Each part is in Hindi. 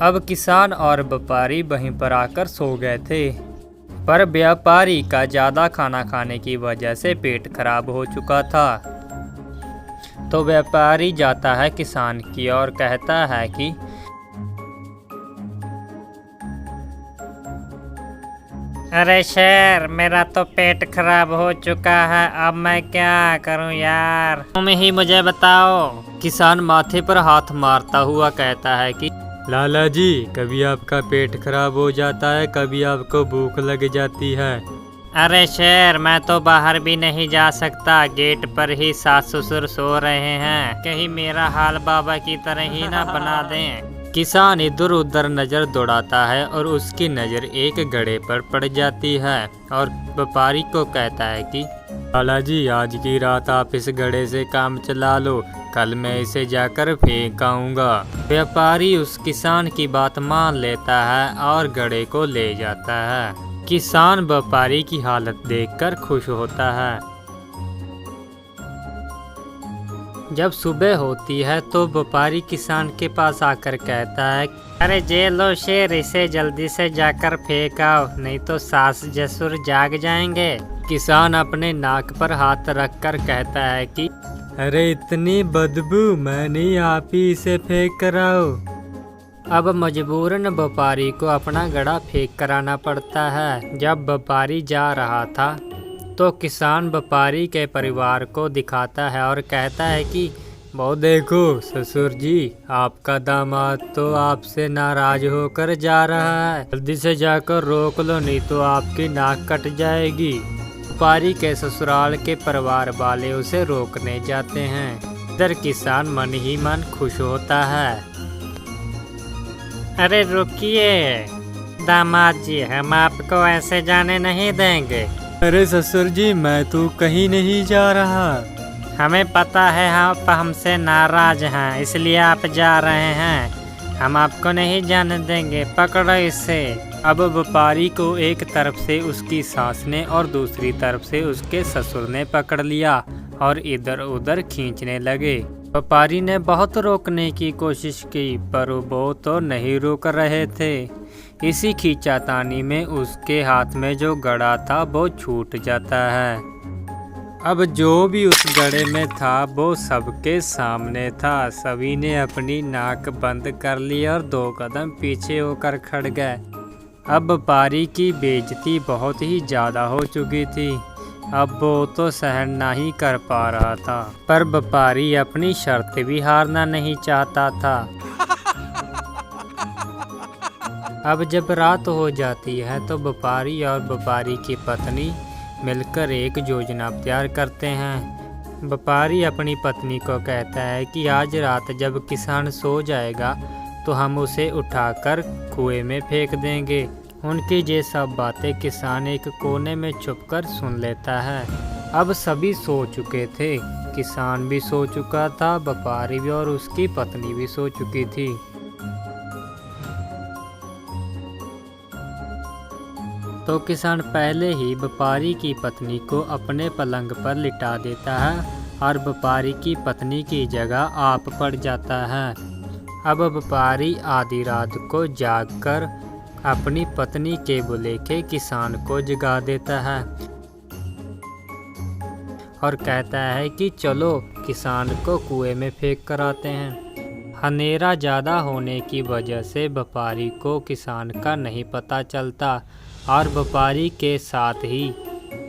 अब किसान और व्यापारी वहीं पर आकर सो गए थे, पर व्यापारी का ज़्यादा खाना खाने की वजह से पेट खराब हो चुका था। तो व्यापारी जाता है किसान की और कहता है कि अरे शेर, मेरा तो पेट खराब हो चुका है, अब मैं क्या करूं यार, तुम ही मुझे बताओ। किसान माथे पर हाथ मारता हुआ कहता है कि लाला जी, कभी आपका पेट खराब हो जाता है, कभी आपको भूख लग जाती है। अरे शेर, मैं तो बाहर भी नहीं जा सकता, गेट पर ही सास ससुर सो रहे हैं, कहीं मेरा हाल बाबा की तरह ही ना बना दें। किसान इधर उधर नजर दौड़ाता है और उसकी नजर एक घड़े पर पड़ जाती है और व्यापारी को कहता है कि लाला जी, आज की रात आप इस घड़े से काम चला लो, कल मैं इसे जाकर फेंक आऊंगा। व्यापारी उस किसान की बात मान लेता है और घड़े को ले जाता है। किसान व्यापारी की हालत देखकर खुश होता है। जब सुबह होती है तो व्यापारी किसान के पास आकर कहता है, अरे जे लो शेर, इसे जल्दी से जाकर फेंक आओ, नहीं तो सास ससुर जाग जाएंगे। किसान अपने नाक पर हाथ रखकर कहता है कि अरे इतनी बदबू, मैं नहीं, आप ही इसे फेंक कर आओ। अब मजबूरन व्यापारी को अपना घड़ा फेंक कर आना पड़ता है। जब व्यापारी जा रहा था तो किसान व्यापारी के परिवार को दिखाता है और कहता है कि वो देखो ससुर जी, आपका दामाद तो आपसे नाराज होकर जा रहा है, जल्दी से जाकर रोक लो, नहीं तो आपकी नाक कट जाएगी। व्यापारी के ससुराल के परिवार वाले उसे रोकने जाते हैं। इधर किसान मन ही मन खुश होता है। अरे रुकिए दामाद जी, हम आपको ऐसे जाने नहीं देंगे। अरे ससुर जी, मैं तो कहीं नहीं जा रहा। हमें पता है आप हमसे नाराज हैं, इसलिए आप जा रहे हैं, हम आपको नहीं जाने देंगे, पकड़ो इसे। अब व्यापारी को एक तरफ से उसकी सास ने और दूसरी तरफ से उसके ससुर ने पकड़ लिया और इधर उधर खींचने लगे। व्यापारी ने बहुत रोकने की कोशिश की, पर वो तो नहीं रुक रहे थे। इसी खींचातानी में उसके हाथ में जो घड़ा था वो छूट जाता है। अब जो भी उस घड़े में था वो सबके सामने था। सभी ने अपनी नाक बंद कर ली और 2 कदम पीछे होकर खड़ गए। अब व्यापारी की बेइज्जती बहुत ही ज़्यादा हो चुकी थी। अब वो तो सहन नहीं कर पा रहा था, पर व्यापारी अपनी शर्त भी हारना नहीं चाहता था। अब जब रात हो जाती है तो व्यापारी और व्यापारी की पत्नी मिलकर एक योजना तैयार करते हैं। व्यापारी अपनी पत्नी को कहता है कि आज रात जब किसान सो जाएगा तो हम उसे उठाकर कुएं में फेंक देंगे। उनकी ये सब बातें किसान एक कोने में छुपकर सुन लेता है। अब सभी सो चुके थे, किसान भी सो चुका था, व्यापारी भी और उसकी पत्नी भी सो चुकी थी। तो किसान पहले ही व्यापारी की पत्नी को अपने पलंग पर लिटा देता है और व्यापारी की पत्नी की जगह आप पड़ जाता है। अब व्यापारी आधी रात को जागकर अपनी पत्नी के बुलेखे किसान को जगा देता है और कहता है कि चलो किसान को कुएं में फेंक कर आते हैं। अंधेरा ज़्यादा होने की वजह से व्यापारी को किसान का नहीं पता चलता और व्यापारी के साथ ही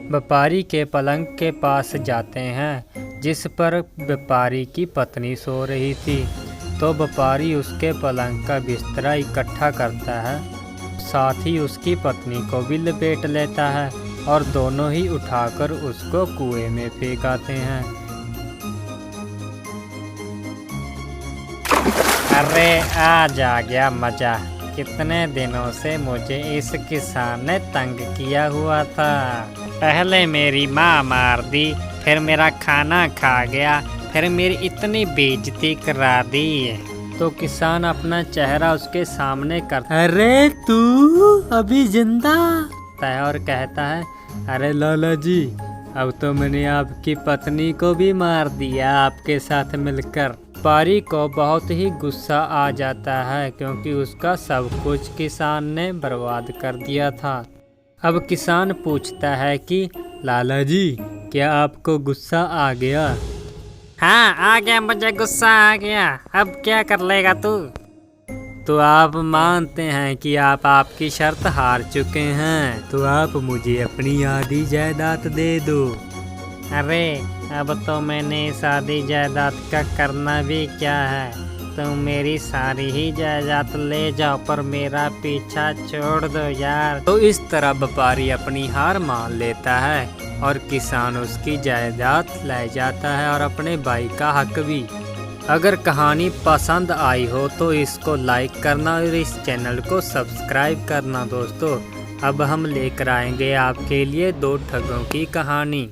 व्यापारी के पलंग के पास जाते हैं जिस पर व्यापारी की पत्नी सो रही थी। तो व्यापारी उसके पलंग का बिस्तरा इकट्ठा करता है, साथ ही उसकी पत्नी को भी लपेट लेता है और दोनों ही उठाकर उसको कुएं में फेंक आते हैं। अरे आज आ गया मजा, कितने दिनों से मुझे इस किसान ने तंग किया हुआ था। पहले मेरी माँ मार दी, फिर मेरा खाना खा गया, फिर मेरी इतनी बेइज्जती करा दी। तो किसान अपना चेहरा उसके सामने करता, अरे तू अभी जिंदा है, और कहता है, अरे लाला जी, अब तो मैंने आपकी पत्नी को भी मार दिया आपके साथ मिलकर। व्यापारी को बहुत ही गुस्सा आ जाता है क्योंकि उसका सब कुछ किसान ने बर्बाद कर दिया था। अब किसान पूछता है कि लाला जी, क्या आपको गुस्सा आ गया? हाँ, आ गया, मुझे गुस्सा आ गया। अब क्या कर लेगा तू? तो आप मानते हैं कि आप आपकी शर्त हार चुके हैं, तो आप मुझे अपनी आधी जायदाद दे दो। अरे, अब तो मैंने शादी जायदाद का करना भी क्या है। तुम मेरी सारी ही जायदाद ले जाओ, पर मेरा पीछा छोड़ दो यार। तो इस तरह व्यापारी अपनी हार मान लेता है और किसान उसकी जायदाद ले जाता है और अपने भाई का हक भी। अगर कहानी पसंद आई हो तो इसको लाइक करना और इस चैनल को सब्सक्राइब करना दोस्तों। अब हम लेकर आएंगे आपके लिए 2 ठगों की कहानी।